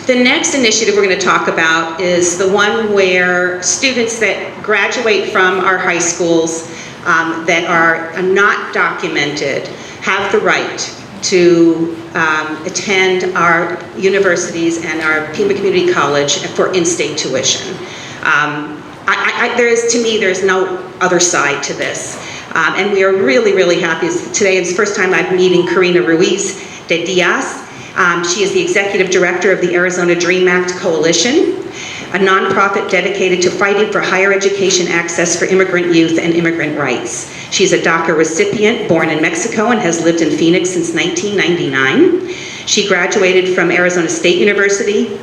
The next initiative we're going to talk about is the one where students that graduate from our high schools that are not documented have the right to attend our universities and our Pima Community College for in-state tuition. To me, there's no other side to this. And we are really, really happy. Today is the first time I'm meeting Karina Ruiz de Diaz. She is the Executive Director of the Arizona Dream Act Coalition, a nonprofit dedicated to fighting for higher education access for immigrant youth and immigrant rights. She's a DACA recipient, born in Mexico, and has lived in Phoenix since 1999. She graduated from Arizona State University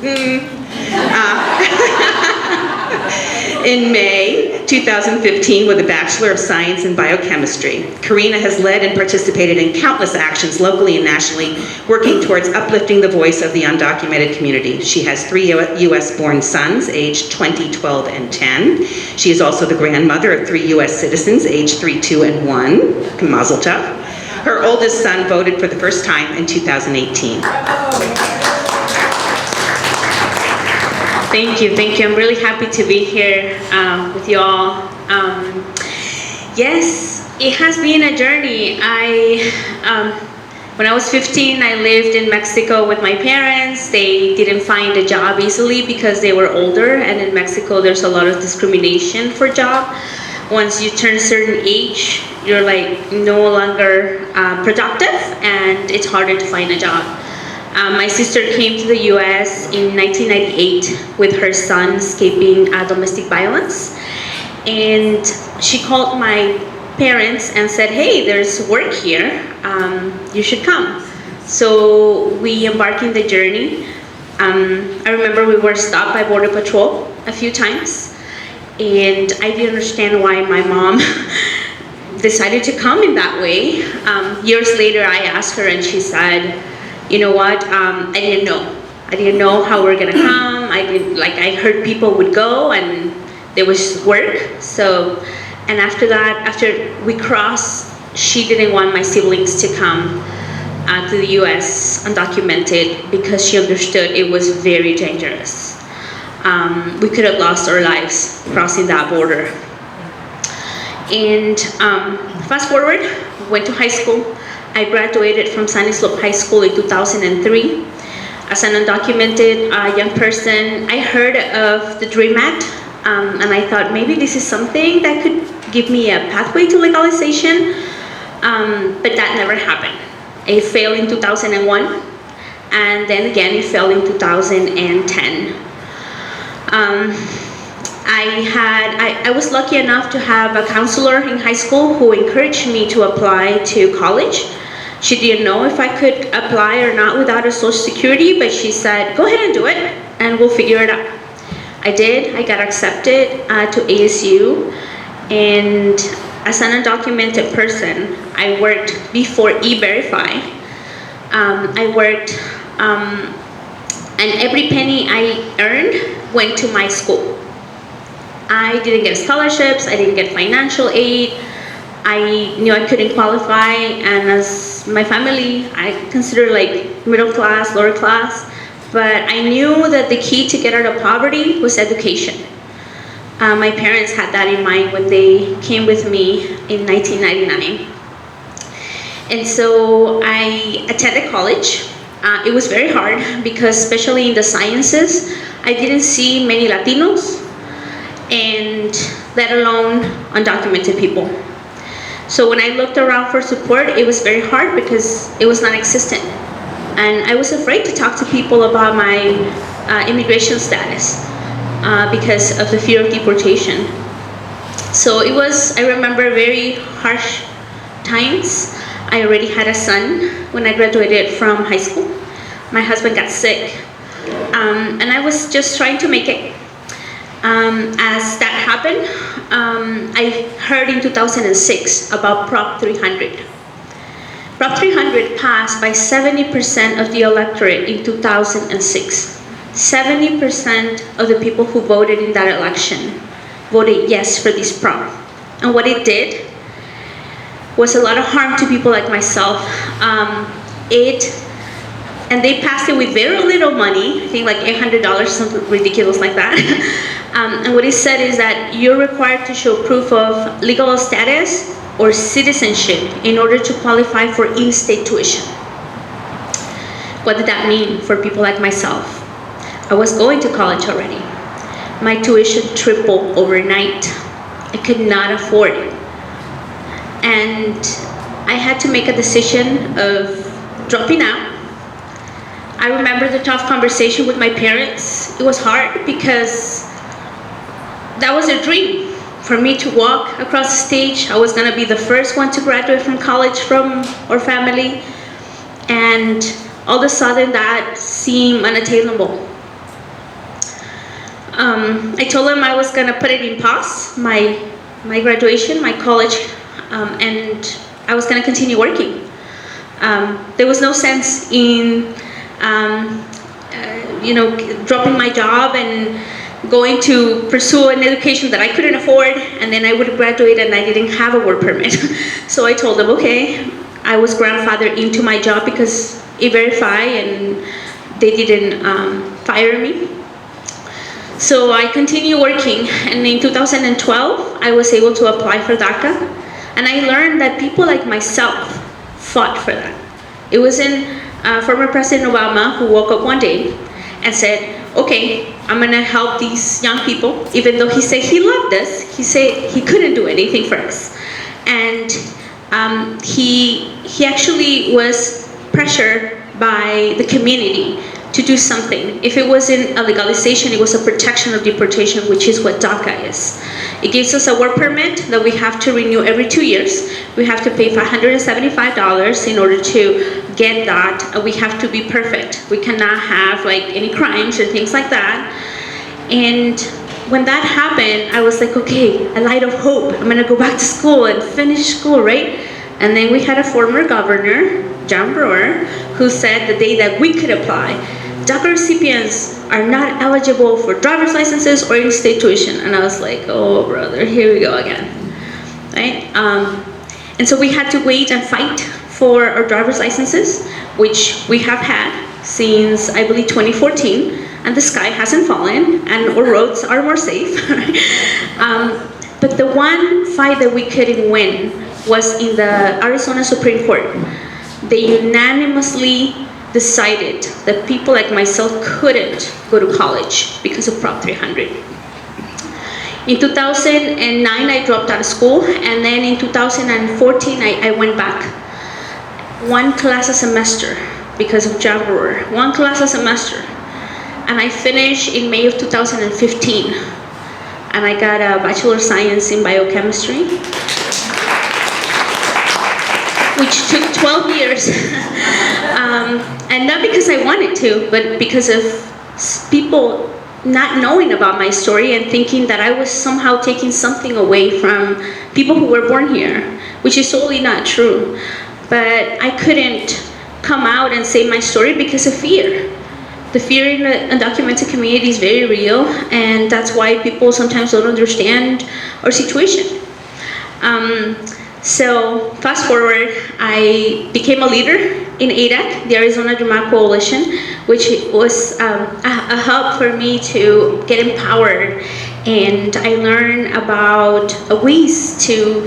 in May 2015 with a Bachelor of Science in Biochemistry. Karina has led and participated in countless actions locally and nationally, working towards uplifting the voice of the undocumented community. She has 3 U.S.-born sons, aged 20, 12, and 10. She is also the grandmother of 3 U.S. citizens, aged 3, 2, and 1. Mazel tov. Her oldest son voted for the first time in 2018. Thank you. I'm really happy to be here with you all. Yes, it has been a journey. When I was 15, I lived in Mexico with my parents. They didn't find a job easily because they were older, and in Mexico there's a lot of discrimination for job. Once you turn a certain age, you're like no longer productive, and it's harder to find a job. My sister came to the U.S. in 1998 with her son escaping domestic violence, and she called my parents and said, "Hey, there's work here, you should come." So we embarked in the journey. I remember we were stopped by Border Patrol a few times, and I didn't understand why my mom decided to come in that way. Years later, I asked her, and she said, "You know what, I didn't know how we're gonna come. I heard people would go and there was work." So, and after that, after we crossed, she didn't want my siblings to come to the US undocumented because she understood it was very dangerous. We could have lost our lives crossing that border. And fast forward, went to high school. I graduated from Sunny Slope High School in 2003. As an undocumented young person, I heard of the DREAM Act, and I thought maybe this is something that could give me a pathway to legalization, but that never happened. It failed in 2001, and then again it failed in 2010. I was lucky enough to have a counselor in high school who encouraged me to apply to college. She didn't know if I could apply or not without a Social Security, but she said, "Go ahead and do it, and we'll figure it out." I did. I got accepted to ASU, and as an undocumented person, I worked before E-Verify. I worked, and every penny I earned went to my school. I didn't get scholarships, I didn't get financial aid. I knew I couldn't qualify, and as my family, I consider like middle class, lower class, but I knew that the key to get out of poverty was education. My parents had that in mind when they came with me in 1999. And so I attended college. It was very hard because especially in the sciences, I didn't see many Latinos, and let alone undocumented people. So when I looked around for support, it was very hard because it was non-existent. And I was afraid to talk to people about my immigration status because of the fear of deportation. So it was, I remember, very harsh times. I already had a son when I graduated from high school. My husband got sick, and I was just trying to make it. As that happened, I heard in 2006 about Prop 300. Prop 300 passed by 70% of the electorate in 2006. 70% of the people who voted in that election voted yes for this prop. And what it did was a lot of harm to people like myself. It and they passed it with very little money, I think like $800, something ridiculous like that. And what it said is that you're required to show proof of legal status or citizenship in order to qualify for in-state tuition. What did that mean for people like myself? I was going to college already. My tuition tripled overnight. I could not afford it. And I had to make a decision of dropping out. I remember the tough conversation with my parents. It was hard because that was a dream for me to walk across the stage. I was going to be the first one to graduate from college from our family, and all of a sudden that seemed unattainable. I told them I was going to put it in pause, my graduation, my college, and I was going to continue working. There was no sense in dropping my job and going to pursue an education that I couldn't afford, and then I would graduate and I didn't have a work permit. So I told them, okay, I was grandfathered into my job because E-Verify, and they didn't fire me. So I continued working, and in 2012, I was able to apply for DACA, and I learned that people like myself fought for that. It wasn't former President Obama who woke up one day and said, okay, I'm gonna help these young people, even though he said he loved us, he said he couldn't do anything for us. And he actually was pressured by the community to do something. If it wasn't a legalization, it was a protection of deportation, which is what DACA is. It gives us a work permit that we have to renew every 2 years. We have to pay $575 in order to get that. We have to be perfect. We cannot have like any crimes or things like that. And when that happened, I was like, okay, a light of hope. I'm gonna go back to school and finish school, right? And then we had a former governor, John Brewer, who said the day that we could apply, DACA recipients are not eligible for driver's licenses or in-state tuition. And I was like, oh brother, here we go again, right? And so we had to wait and fight for our driver's licenses, which we have had since, I believe, 2014, and the sky hasn't fallen, and our roads are more safe. But the one fight that we couldn't win was in the Arizona Supreme Court. They unanimously decided that people like myself couldn't go to college because of Prop 300. In 2009, I dropped out of school, and then in 2014, I went back. One class a semester because of John Brewer. One class a semester. And I finished in May of 2015. And I got a Bachelor of Science in Biochemistry, which took 12 years. And not because I wanted to, but because of people not knowing about my story and thinking that I was somehow taking something away from people who were born here, which is totally not true. But I couldn't come out and say my story because of fear. The fear in the undocumented community is very real, and that's why people sometimes don't understand our situation. So fast forward, I became a leader in ADAC, the Arizona Dream Coalition, which was a hub for me to get empowered, and I learned about ways to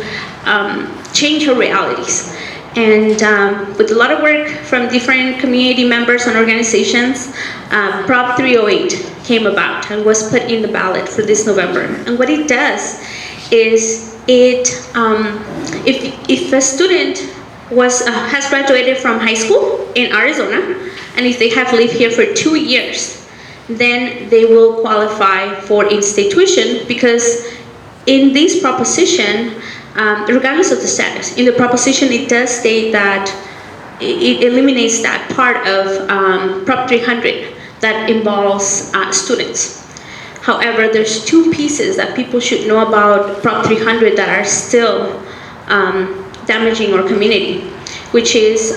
change our realities. And with a lot of work from different community members and organizations, Prop 308 came about and was put in the ballot for this November. And what it does is if a student has graduated from high school in Arizona, and if they have lived here for 2 years, then they will qualify for in-state tuition, because in this proposition, regardless of the status, in the proposition it does state that it eliminates that part of Prop 300 that involves students. However, there's two pieces that people should know about Prop 300 that are still damaging our community, which is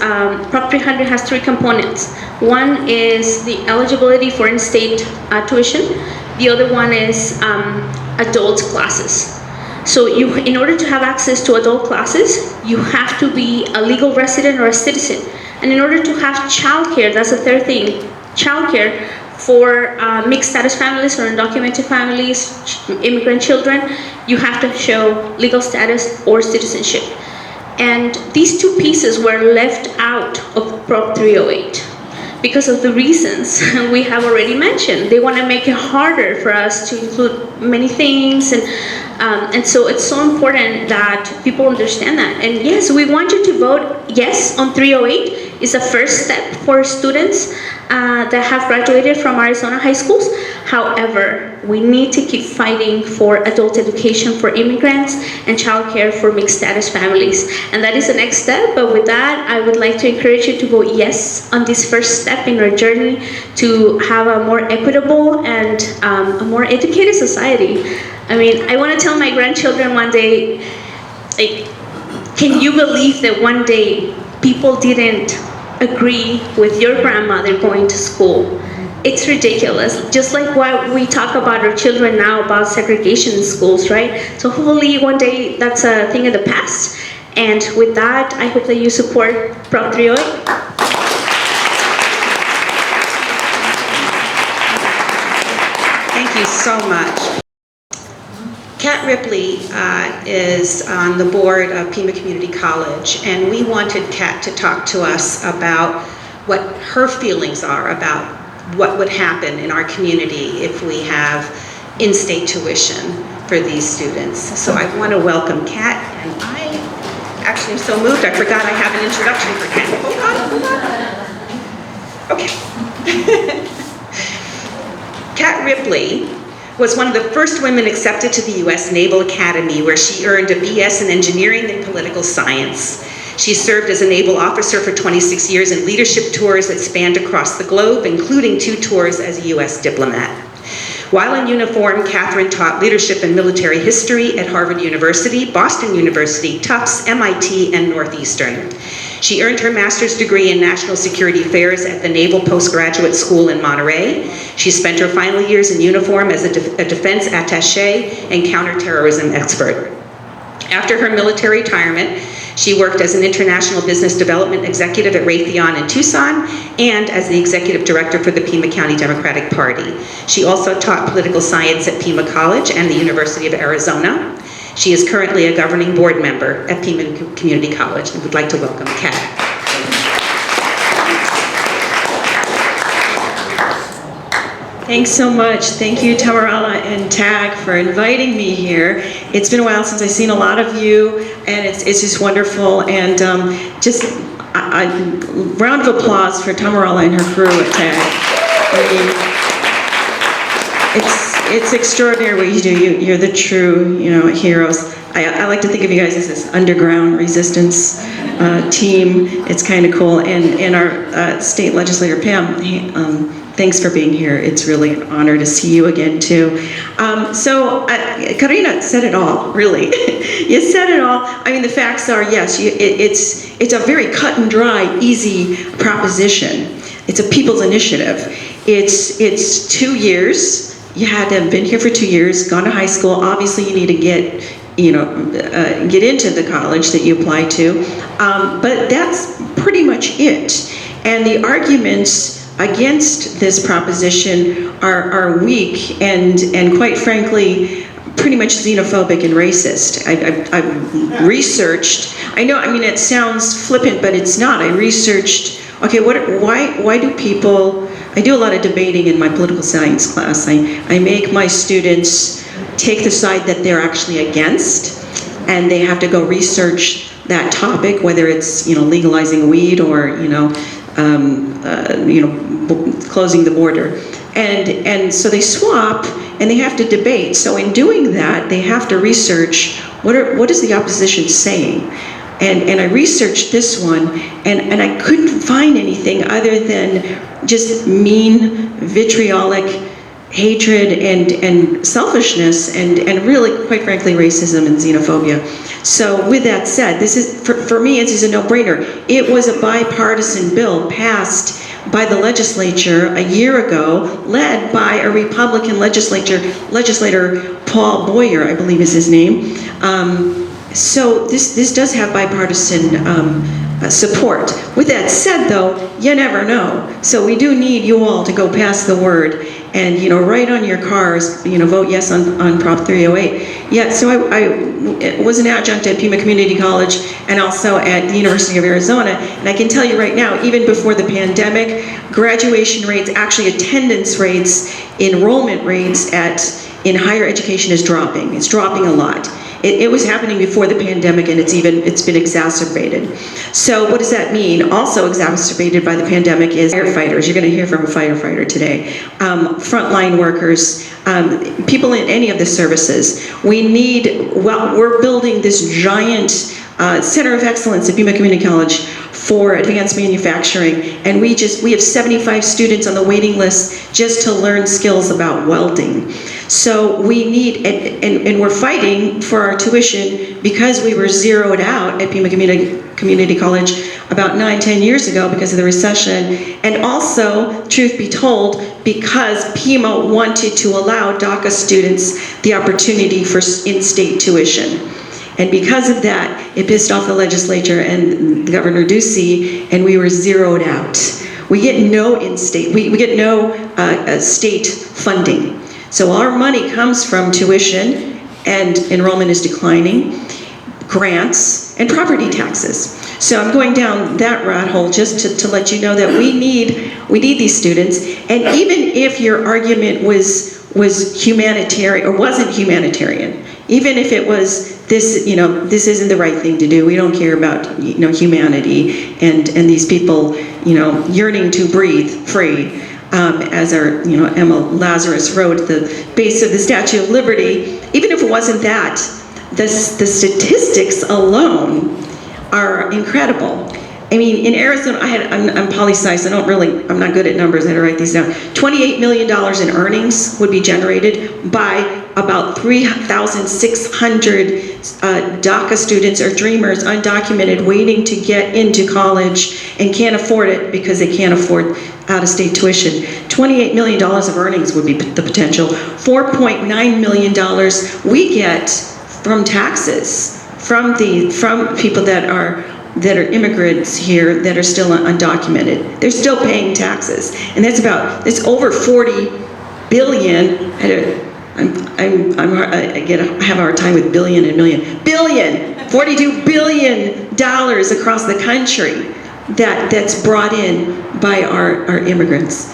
Prop 300 has three components. One is the eligibility for in-state tuition. The other one is adult classes. So in order to have access to adult classes, you have to be a legal resident or a citizen And in order to have childcare, that's the third thing, childcare for mixed status families or undocumented families, immigrant children, you have to show legal status or citizenship. And these two pieces were left out of Prop 308 because of the reasons we have already mentioned. They want to make it harder for us to include many things, and so it's so important that people understand that. And yes, we want you to vote yes on 308. It's a first step for students that have graduated from Arizona high schools. However, we need to keep fighting for adult education for immigrants and childcare for mixed status families. And that is the next step. But with that, I would like to encourage you to vote yes on this first step in our journey to have a more equitable and a more educated society. I mean, I want to tell my grandchildren one day, like, can you believe that one day people didn't agree with your grandmother going to school? It's ridiculous. Just like what we talk about our children now about segregation in schools, right? So hopefully one day that's a thing of the past. And with that, I hope that you support Prop 308. Thank you so much. Kat Ripley is on the board of Pima Community College, and we wanted Kat to talk to us about what her feelings are about what would happen in our community if we have in-state tuition for these students. So I want to welcome Kat, and I actually am so moved I forgot I have an introduction for Kat. Hold on. Okay. Kat Ripley was one of the first women accepted to the U.S. Naval Academy, where she earned a B.S. in engineering and political science. She served as a naval officer for 26 years in leadership tours that spanned across the globe, including 2 tours as a U.S. diplomat. While in uniform, Catherine taught leadership and military history at Harvard University, Boston University, Tufts, MIT, and Northeastern. She earned her master's degree in national security affairs at the Naval Postgraduate School in Monterey. She spent her final years in uniform as a defense attaché and counterterrorism expert. After her military retirement, she worked as an international business development executive at Raytheon in Tucson and as the executive director for the Pima County Democratic Party. She also taught political science at Pima College and the University of Arizona. She is currently a governing board member at Pima Community College, and would like to welcome Kat. Thanks so much. Thank you, Tamarala and TAGG, for inviting me here. It's been a while since I've seen a lot of you, and it's just wonderful. And just a round of applause for Tamarala and her crew at TAGG. I mean, it's extraordinary what you do. You're the true, heroes. I like to think of you guys as this underground resistance team. It's kind of cool. And our state legislator, Pam, thanks for being here. It's really an honor to see you again, too. Karina said it all, really. You said it all. I mean, the facts are, yes, it's a very cut and dry, easy proposition. It's a people's initiative. It's 2 years. You had to have been here for 2 years, gone to high school. Obviously, you need to get into the college that you apply to. But that's pretty much it. And the arguments against this proposition are weak and quite frankly, pretty much xenophobic and racist. I've researched, I mean, it sounds flippant, but it's not. I researched, okay, why do people, I do a lot of debating in my political science class. I make my students take the side that they're actually against, and they have to go research that topic, whether it's, legalizing weed or, closing the border. And so they swap and they have to debate. So in doing that, they have to research what is the opposition saying. And I researched this one and I couldn't find anything other than just mean, vitriolic hatred and selfishness and really, quite frankly, racism and xenophobia. So with that said, this is, for me, it's a no-brainer. It was a bipartisan bill passed by the legislature a year ago, led by a Republican legislator, Paul Boyer, I believe is his name. So this does have bipartisan support. With that said, though, you never know. So we do need you all to go pass the word and, write on your cars, vote yes on Prop 308. Yeah, so I was an adjunct at Pima Community College and also at the University of Arizona, and I can tell you right now, even before the pandemic, graduation rates, actually attendance rates, enrollment rates in higher education is dropping. It's dropping a lot. It was happening before the pandemic, and it's been exacerbated. So what does that mean? Also exacerbated by the pandemic is firefighters. You're going to hear from a firefighter today. Frontline workers, people in any of the services. We're building this giant Center of Excellence at Pima Community College for advanced manufacturing, and we have 75 students on the waiting list just to learn skills about welding. So we need, and we're fighting for our tuition because we were zeroed out at Pima Community College about 9-10 years ago because of the recession, and also, truth be told, because Pima wanted to allow DACA students the opportunity for in-state tuition. And because of that, it pissed off the legislature and Governor Ducey, and we were zeroed out. We get no in-state, we get no state funding. So our money comes from tuition, and enrollment is declining, grants, and property taxes. So I'm going down that rat hole just to let you know that we need these students. And even if your argument was humanitarian or wasn't humanitarian, even if it was this isn't the right thing to do, we don't care about humanity and these people yearning to breathe free, as our Emma Lazarus wrote at the base of the Statue of Liberty. Even if it wasn't that, the statistics alone are incredible. I mean, in Arizona, I'm poli-sci, so I'm not good at numbers, I had to write these down. $28 million in earnings would be generated by about 3,600 DACA students or dreamers, undocumented, waiting to get into college and can't afford it because they can't afford out-of-state tuition. $28 million of earnings would be the potential. $4.9 million we get from taxes, from people that are immigrants here that are still undocumented. They're still paying taxes, and it's over 40 billion. I have a hard time with billion and million. Billion, $42 billion across the country that's brought in by our immigrants.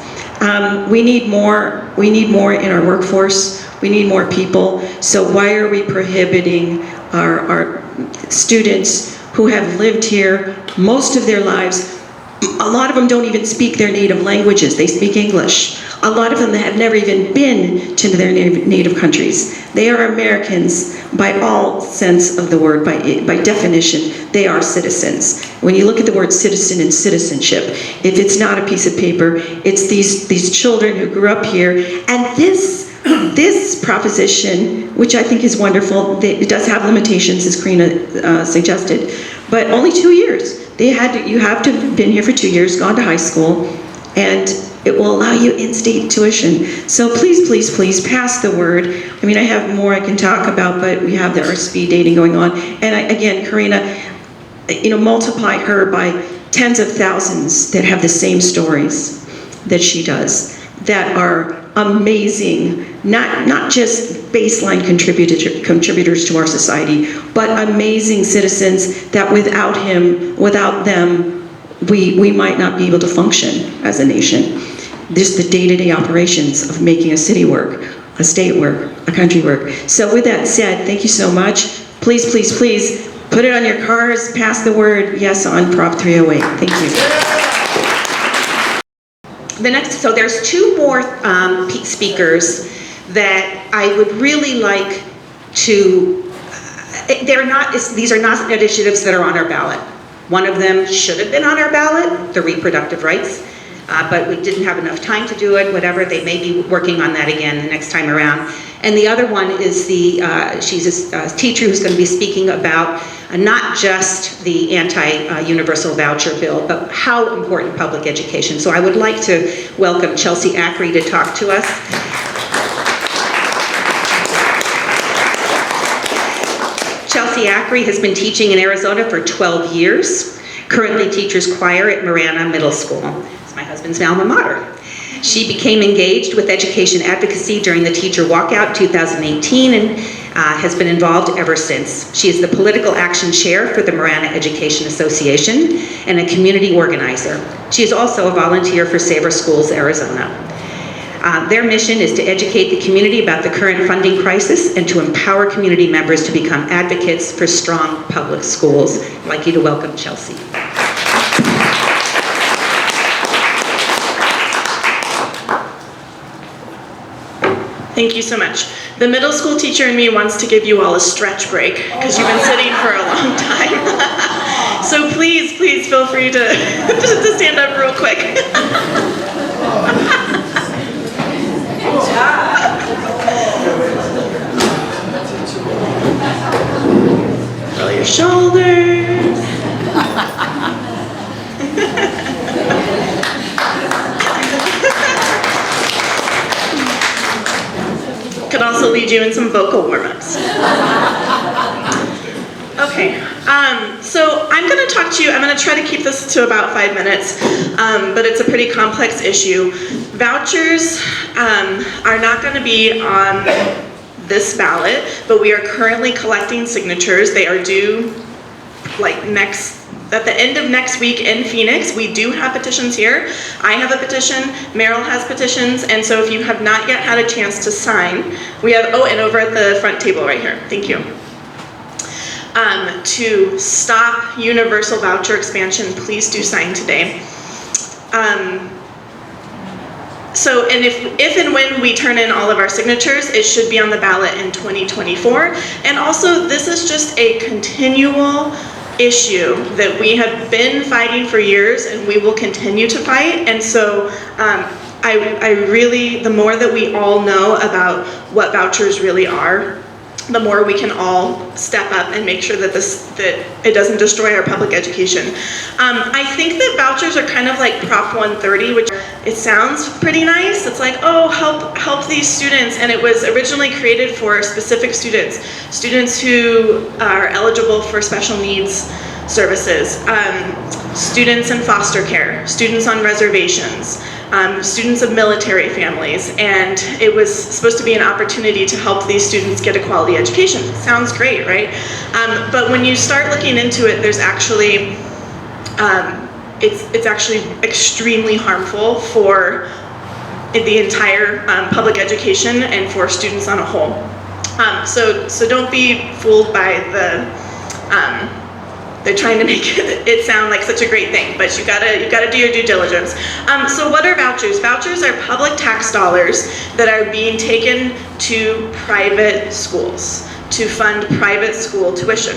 We need more in our workforce. We need more people. So why are we prohibiting our students who have lived here most of their lives? A lot of them don't even speak their native languages. They speak English. A lot of them have never even been to their native countries. They are Americans by all sense of the word. By definition, they are citizens. When you look at the word citizen and citizenship, if it's not a piece of paper, it's these children who grew up here. And this proposition, which I think is wonderful, it does have limitations, as Karina suggested, but only 2 years. You have to have been here for 2 years, gone to high school, and it will allow you in-state tuition. So please, please, please pass the word. I mean, I have more I can talk about, but we have our speed dating going on. And again, Karina, multiply her by tens of thousands that have the same stories that she does, that are amazing, not just baseline contributors to our society, but amazing citizens that without them, we might not be able to function as a nation. Just the day-to-day operations of making a city work, a state work, a country work. So with that said, thank you so much. Please, please, please, put it on your cars, pass the word yes on Prop 308. Thank you. So there's two more speakers that I would really like to, these are not initiatives that are on our ballot. One of them should have been on our ballot, the reproductive rights, but we didn't have enough time to do it, whatever. They may be working on that again the next time around. And the other one is she's a teacher who's going to be speaking about not just the anti-universal voucher bill, but how important public education. So I would like to welcome Chelsea Ackery to talk to us. Chelsea Ackery has been teaching in Arizona for 12 years. currently teaches choir at Marana Middle School. It's my husband's alma mater. She became engaged with education advocacy during the teacher walkout in 2018 and has been involved ever since. She is the political action chair for the Marana Education Association and a community organizer. She is also a volunteer for Save Our Schools Arizona. Their mission is to educate the community about the current funding crisis and to empower community members to become advocates for strong public schools. I'd like you to welcome Chelsea. Thank you so much. The middle school teacher in me wants to give you all a stretch break because you've been sitting for a long time. So please feel free to, to stand up real quick. Roll your shoulders. Could also lead you in some vocal warm-ups. Okay, so I'm going to talk to you, I'm going to try to keep this to about 5 minutes, but it's a pretty complex issue. Vouchers are not going to be on this ballot, but we are currently collecting signatures. They are due at the end of next week in Phoenix. We do have petitions here. I have a petition, Meryl has petitions, and so if you have not yet had a chance to sign, we have, oh, and over at the front table right here, thank you. To stop universal voucher expansion, please do sign today. So, and if and when we turn in all of our signatures, it should be on the ballot in 2024. And also, this is just a continual issue that we have been fighting for years and we will continue to fight. And so I really, the more that we all know about what vouchers really are, the more we can all step up and make sure that that it doesn't destroy our public education. I think that vouchers are kind of like Prop 130, which it sounds pretty nice. It's like, oh, help these students, and it was originally created for specific students who are eligible for special needs services, students in foster care, students on reservations, students of military families, and it was supposed to be an opportunity to help these students get a quality education. Sounds great, right? But when you start looking into it, there's actually, it's actually extremely harmful for the entire public education and for students on a whole. So don't be fooled by they're trying to make it sound like such a great thing, but you gotta do your due diligence. So what are vouchers? Vouchers are public tax dollars that are being taken to private schools to fund private school tuition.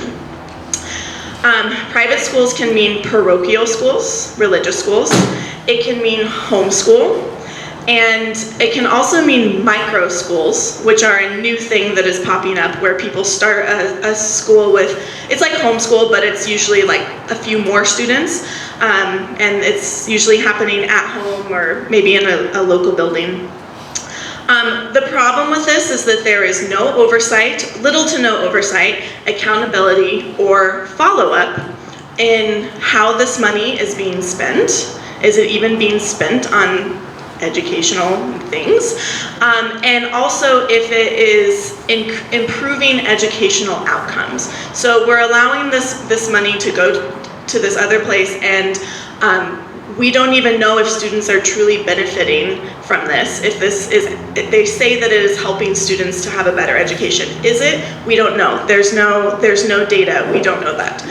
Private schools can mean parochial schools, religious schools. It can mean homeschool. And it can also mean micro schools, which are a new thing that is popping up where people start a school with, it's like homeschool, but it's usually like a few more students. And it's usually happening at home or maybe in a local building. The problem with this is that there is no oversight, little to no oversight, accountability, or follow-up in how this money is being spent. Is it even being spent on educational things, and also if it is improving educational outcomes. So we're allowing this money to go to this other place, and we don't even know if students are truly benefiting from this. If they say that it is helping students to have a better education. Is it? We don't know. There's no data. We don't know that.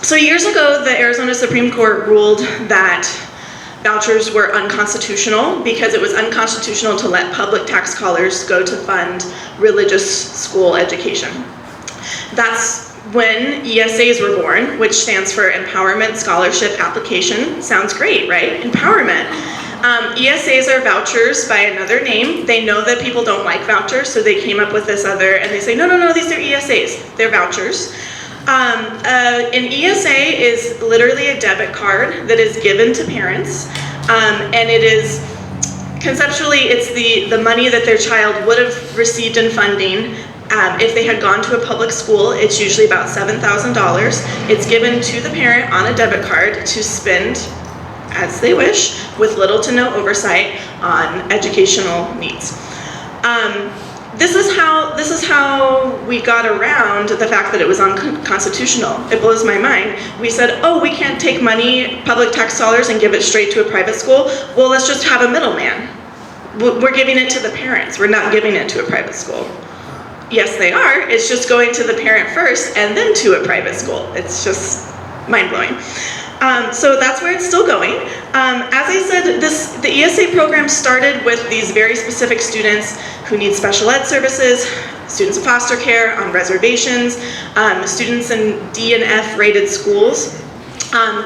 So years ago, the Arizona Supreme Court ruled that vouchers were unconstitutional because it was unconstitutional to let public tax dollars go to fund religious school education. That's when ESAs were born, which stands for Empowerment Scholarship Application. Sounds great, right? Empowerment. ESAs are vouchers by another name. They know that people don't like vouchers, so they came up with this other, and they say, no, these are ESAs. They're vouchers. An ESA is literally a debit card that is given to parents, and it is, conceptually, it's the money that their child would have received in funding If they had gone to a public school, it's usually about $7,000. It's given to the parent on a debit card to spend as they wish, with little to no oversight on educational needs. This is how we got around the fact that it was unconstitutional. It blows my mind. We said, oh, we can't take money, public tax dollars, and give it straight to a private school. Well, let's just have a middleman. We're giving it to the parents. We're not giving it to a private school. Yes, they are. It's just going to the parent first and then to a private school. It's just mind-blowing. So that's where it's still going. As I said, the ESA program started with these very specific students who need special ed services, students in foster care, on reservations, students in D and F rated schools. But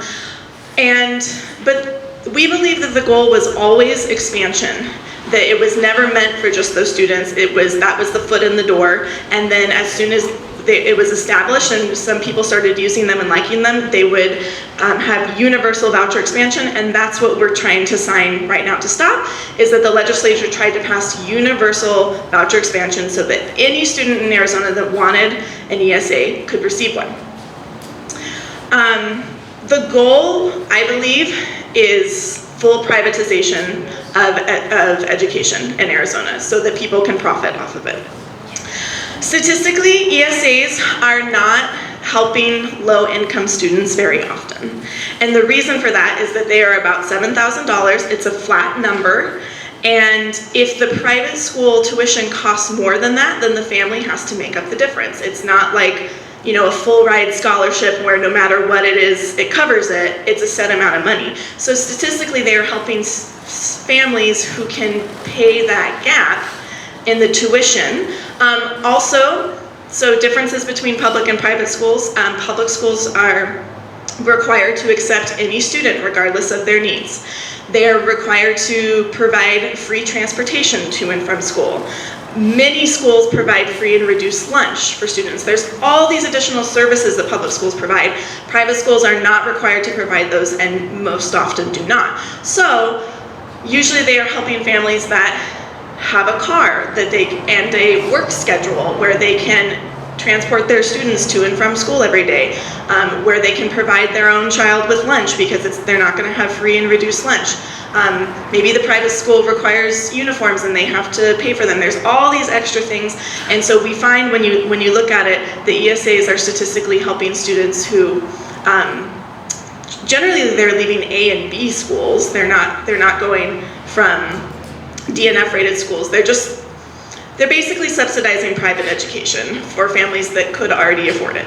we believe that the goal was always expansion, that it was never meant for just those students. That was the foot in the door, and then as soon as it was established and some people started using them and liking them, they would have universal voucher expansion, and that's what we're trying to sign right now to stop, is that the legislature tried to pass universal voucher expansion so that any student in Arizona that wanted an ESA could receive one. The goal, I believe, is full privatization of education in Arizona so that people can profit off of it. Statistically, ESAs are not helping low-income students very often. And the reason for that is that they are about $7,000. It's a flat number. And if the private school tuition costs more than that, then the family has to make up the difference. It's not like, you know, a full ride scholarship where no matter what it is, it covers it. It's a set amount of money. So statistically, they are helping families who can pay that gap in the tuition. Also, so differences between public and private schools. Public schools are required to accept any student regardless of their needs. They are required to provide free transportation to and from school. Many schools provide free and reduced lunch for students. There's all these additional services that public schools provide. Private schools are not required to provide those and most often do not. So usually they are helping families that have a car and a work schedule where they can transport their students to and from school every day, where they can provide their own child with lunch because they're not going to have free and reduced lunch. Maybe the private school requires uniforms and they have to pay for them. There's all these extra things, and so we find when you look at it, the ESAs are statistically helping students who generally they're leaving A and B schools. They're not going from DNF rated schools. They're basically subsidizing private education for families that could already afford it.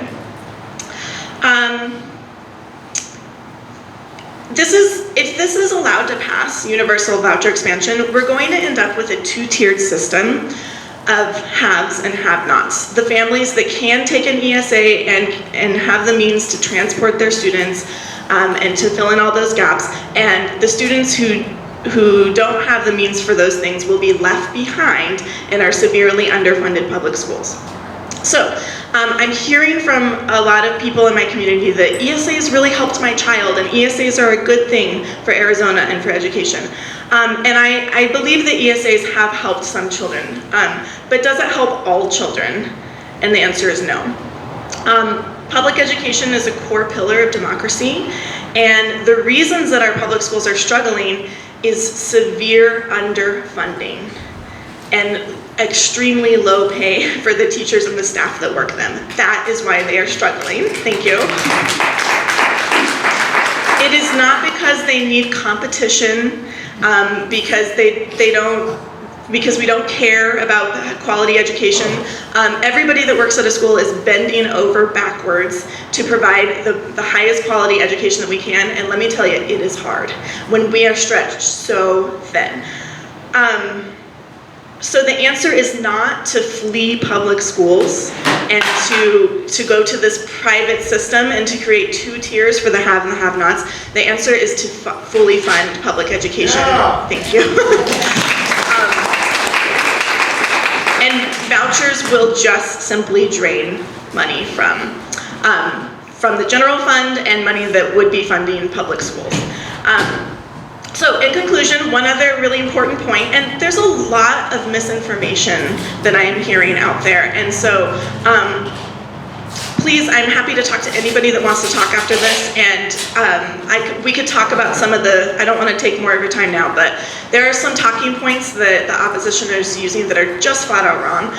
If this is allowed to pass, universal voucher expansion, we're going to end up with a two-tiered system of haves and have-nots. The families that can take an ESA and have the means to transport their students and to fill in all those gaps, and the students who don't have the means for those things will be left behind in our severely underfunded public schools. So I'm hearing from a lot of people in my community that ESAs really helped my child, and ESAs are a good thing for Arizona and for education. And I believe that ESAs have helped some children, but does it help all children? And the answer is no. Public education is a core pillar of democracy, and the reasons that our public schools are struggling is severe underfunding and extremely low pay for the teachers and the staff that work them. That is why they are struggling. Thank you. It is not because they need competition, because we don't care about quality education. Everybody that works at a school is bending over backwards to provide the highest quality education that we can, and let me tell you, it is hard when we are stretched so thin. So the answer is not to flee public schools and to go to this private system and to create two tiers for the have and the have-nots. The answer is to fully fund public education. Yeah. Thank you. And vouchers will just simply drain money from the general fund and money that would be funding public schools. So in conclusion, one other really important point, and there's a lot of misinformation that I am hearing out there, and so please, I'm happy to talk to anybody that wants to talk after this, and we could talk about some of the, I don't want to take more of your time now, but there are some talking points that the opposition is using that are just flat out wrong.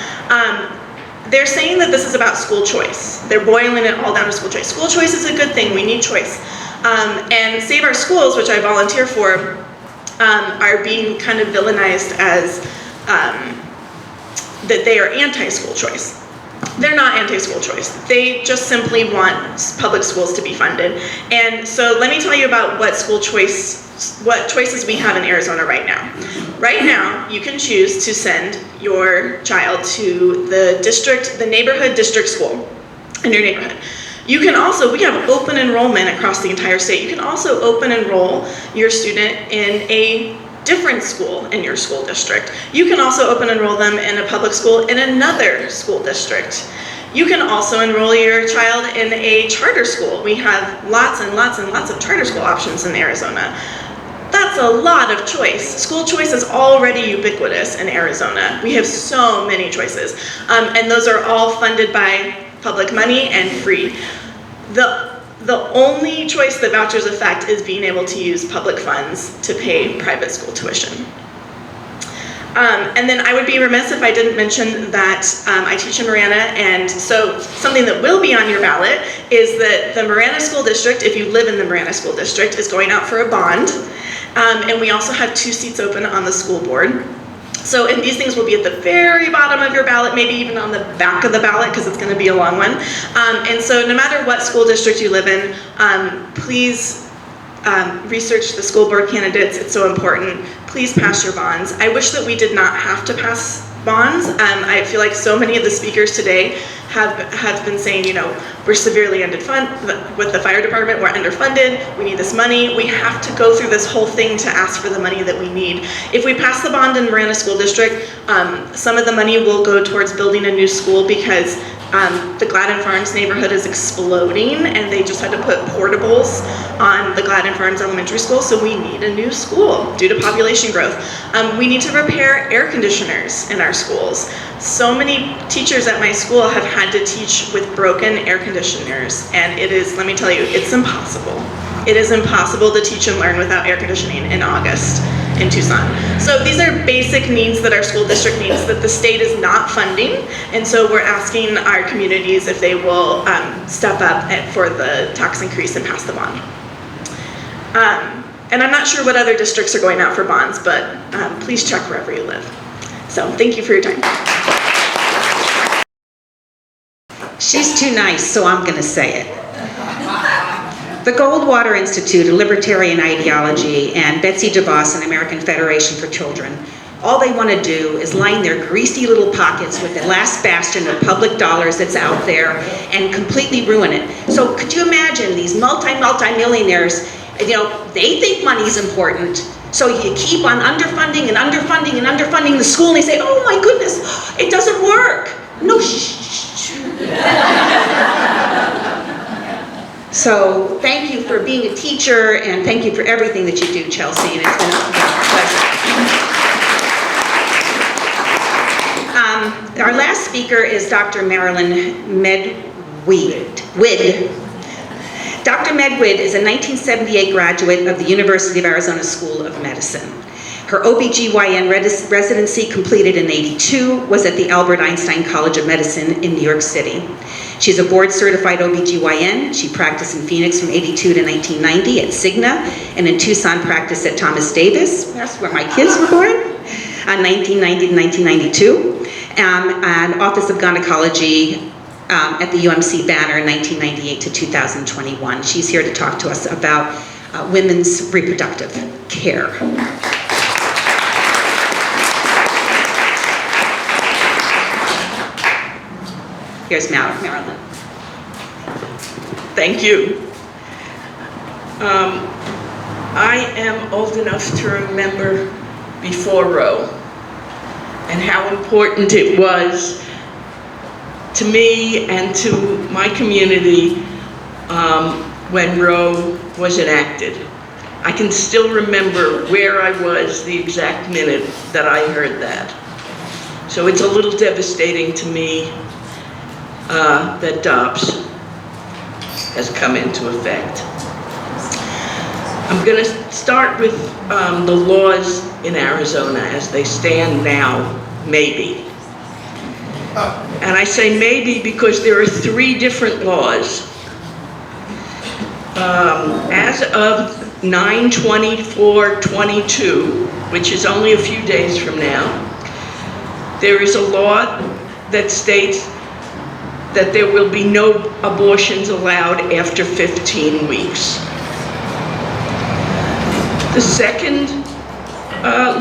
They're saying that this is about school choice. They're boiling it all down to school choice. School choice is a good thing, we need choice. And Save Our Schools, which I volunteer for, are being kind of villainized as that they are anti-school choice. They're not anti-school choice. They just simply want public schools to be funded. And so let me tell you about what choices we have in Arizona right now. Right now, you can choose to send your child to the neighborhood district school in your neighborhood. You can also, we have open enrollment across the entire state. You can also open enroll your student in a different school in your school district. You can also open enroll them in a public school in another school district. You can also enroll your child in a charter school. We have lots and lots and lots of charter school options in Arizona. That's a lot of choice. School choice is already ubiquitous in Arizona. We have so many choices. And those are all funded by public money and free. The only choice that vouchers affect is being able to use public funds to pay private school tuition. And then I would be remiss if I didn't mention that I teach in Marana, and so something that will be on your ballot is that the Marana School District, if you live in the Marana School District, is going out for a bond. And we also have 2 seats open on the school board. So, and these things will be at the very bottom of your ballot, maybe even on the back of the ballot, because it's going to be a long one. And so no matter what school district you live in, please research the school board candidates. It's so important. Please pass your bonds. I wish that we did not have to pass bonds. I feel like so many of the speakers today have been saying, you know, we're severely underfunded with the fire department, we're underfunded, we need this money. We have to go through this whole thing to ask for the money that we need. If we pass the bond in Marana School District, some of the money will go towards building a new school because the Gladden Farms neighborhood is exploding and they just had to put portables on the Gladden Farms Elementary School, so we need a new school due to population growth. We need to repair air conditioners in our schools. So many teachers at my school have had to teach with broken air conditioners, and it is, let me tell you, it's impossible. It is impossible to teach and learn without air conditioning in August in Tucson. So these are basic needs that our school district needs that the state is not funding, and so we're asking our communities if they will step up for the tax increase and pass the bond. And I'm not sure what other districts are going out for bonds, but please check wherever you live. So thank you for your time. She's too nice, so I'm going to say it. The Goldwater Institute, a libertarian ideology, and Betsy DeVos, an American Federation for Children, all they want to do is line their greasy little pockets with the last bastion of public dollars that's out there and completely ruin it. So could you imagine these multi-millionaires, you know, they think money's important. So you keep on underfunding and underfunding and underfunding the school, and they say, oh my goodness, it doesn't work. No, shh. So thank you for being a teacher, and thank you for everything that you do, Chelsea, and it's been a pleasure. Our last speaker is Dr. Marilyn Medwid. Dr. Medwid is a 1978 graduate of the University of Arizona School of Medicine. Her OBGYN residency, completed in '82, was at the Albert Einstein College of Medicine in New York City. She's a board-certified OBGYN. She practiced in Phoenix from '82 to 1990 at Cigna, and in Tucson practiced at Thomas Davis. That's where my kids were born, 1990 to 1992, and Office of Gynecology at the UMC Banner, 1998 to 2021. She's here to talk to us about women's reproductive care. Here's Marilyn. Thank you. I am old enough to remember before Roe and how important it was to me and to my community when Roe was enacted. I can still remember where I was the exact minute that I heard that. So it's a little devastating to me that Dobbs has come into effect. I'm going to start with the laws in Arizona as they stand now, maybe. And I say maybe because there are 3 different laws. As of 9/24/22, which is only a few days from now, there is a law that states that there will be no abortions allowed after 15 weeks. The second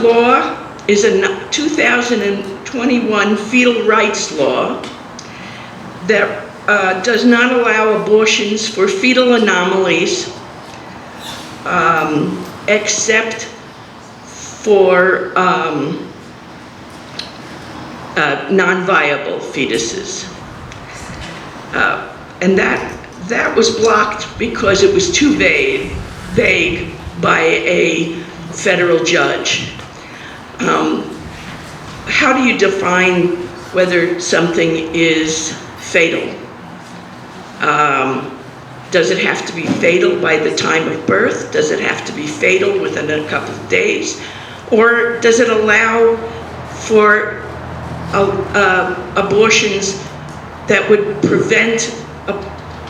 law is a 2021 fetal rights law that does not allow abortions for fetal anomalies except for non-viable fetuses. And that was blocked because it was too vague by a federal judge. How do you define whether something is fatal? Does it have to be fatal by the time of birth? Does it have to be fatal within a couple of days? Or does it allow for abortions that would prevent a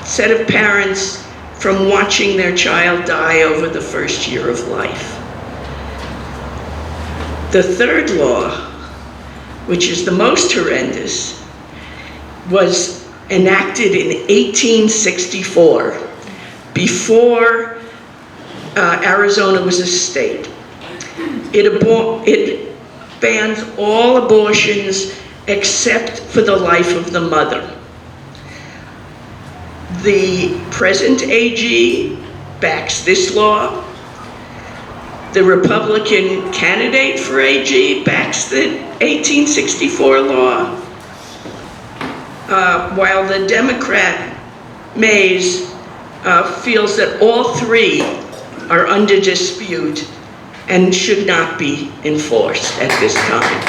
set of parents from watching their child die over the first year of life? The third law, which is the most horrendous, was enacted in 1864, before Arizona was a state. It bans all abortions except for the life of the mother. The present AG backs this law. The Republican candidate for AG backs the 1864 law. While the Democrat, Mays, feels that all 3 are under dispute and should not be enforced at this time.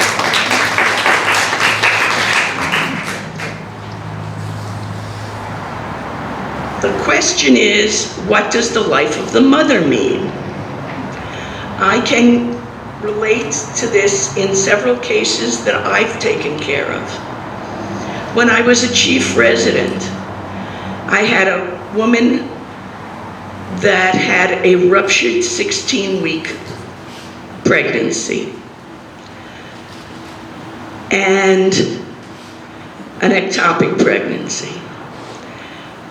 The question is, what does the life of the mother mean? I can relate to this in several cases that I've taken care of. When I was a chief resident, I had a woman that had a ruptured 16-week pregnancy and an ectopic pregnancy.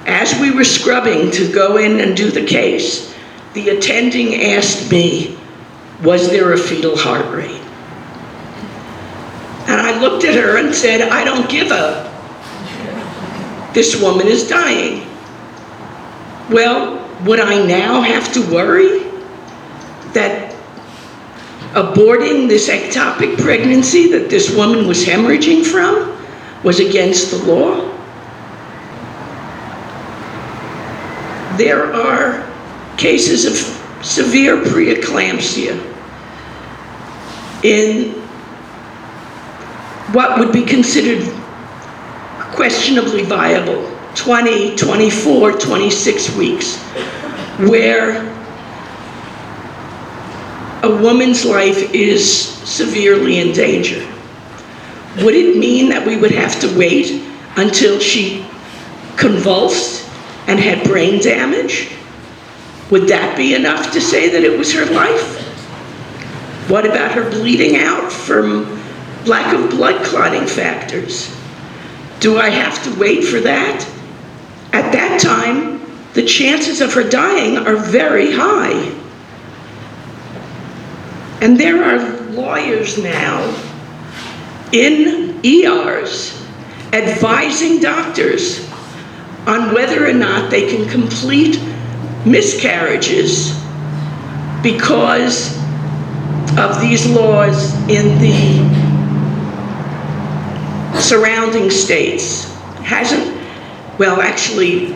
As we were scrubbing to go in and do the case, the attending asked me, was there a fetal heart rate? And I looked at her and said, I don't give a. This woman is dying. Well, would I now have to worry that aborting this ectopic pregnancy that this woman was hemorrhaging from was against the law? There are cases of severe preeclampsia in what would be considered questionably viable, 20, 24, 26 weeks, where a woman's life is severely in danger. Would it mean that we would have to wait until she convulsed and had brain damage? Would that be enough to say that it was her life? What about her bleeding out from lack of blood clotting factors? Do I have to wait for that? At that time, the chances of her dying are very high. And there are lawyers now in ERs advising doctors on whether or not they can complete miscarriages because of these laws in the surrounding states. Well, actually,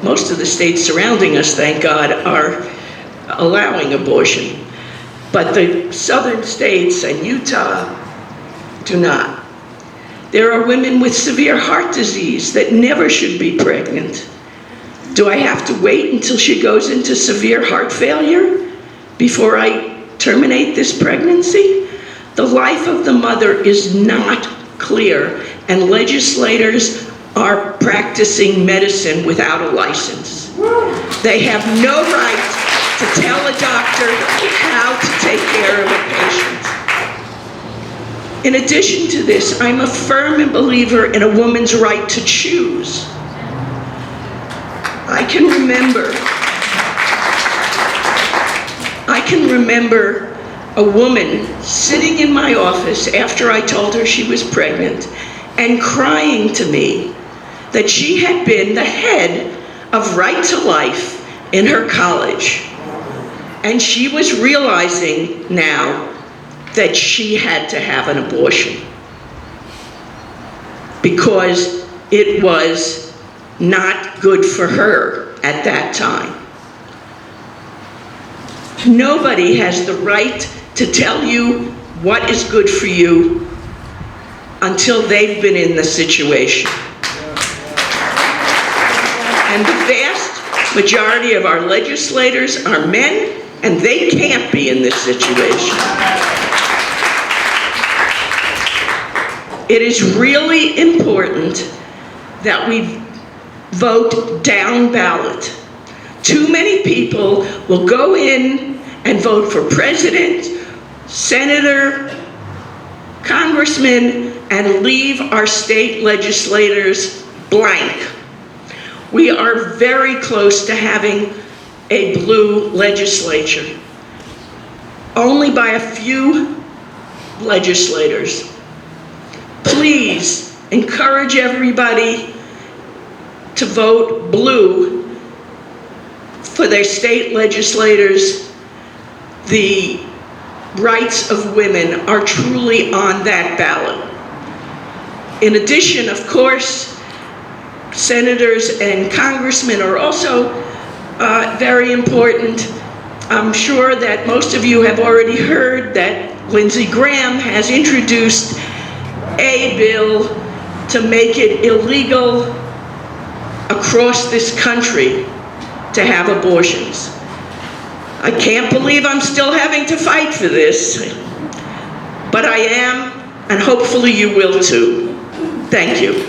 most of the states surrounding us, thank God, are allowing abortion, but the southern states and Utah do not. There are women with severe heart disease that never should be pregnant. Do I have to wait until she goes into severe heart failure before I terminate this pregnancy? The life of the mother is not clear, and legislators are practicing medicine without a license. They have no right to tell a doctor how to take care of a patient. In addition to this, I'm a firm believer in a woman's right to choose. I can remember a woman sitting in my office after I told her she was pregnant and crying to me that she had been the head of Right to Life in her college. And she was realizing now that she had to have an abortion because it was not good for her at that time. Nobody has the right to tell you what is good for you until they've been in the situation. And the vast majority of our legislators are men, and they can't be in this situation. It is really important that we vote down ballot. Too many people will go in and vote for president, senator, congressman, and leave our state legislators blank. We are very close to having a blue legislature, only by a few legislators. Please encourage everybody to vote blue for their state legislators. The rights of women are truly on that ballot. In addition, of course, senators and congressmen are also very important. I'm sure that most of you have already heard that Lindsey Graham has introduced a bill to make it illegal across this country to have abortions. I can't believe I'm still having to fight for this, but I am, and hopefully you will too. Thank you.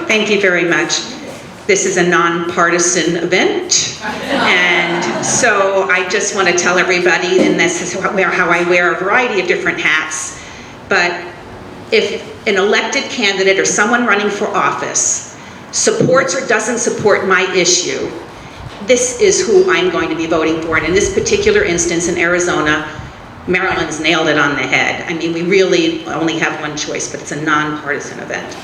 Thank you very much. This is a nonpartisan event, and so I just want to tell everybody, and this is how I wear a variety of different hats, but if an elected candidate or someone running for office supports or doesn't support my issue, this is who I'm going to be voting for. And in this particular instance in Arizona, Maryland's nailed it on the head. I mean, we really only have one choice, but it's a nonpartisan event.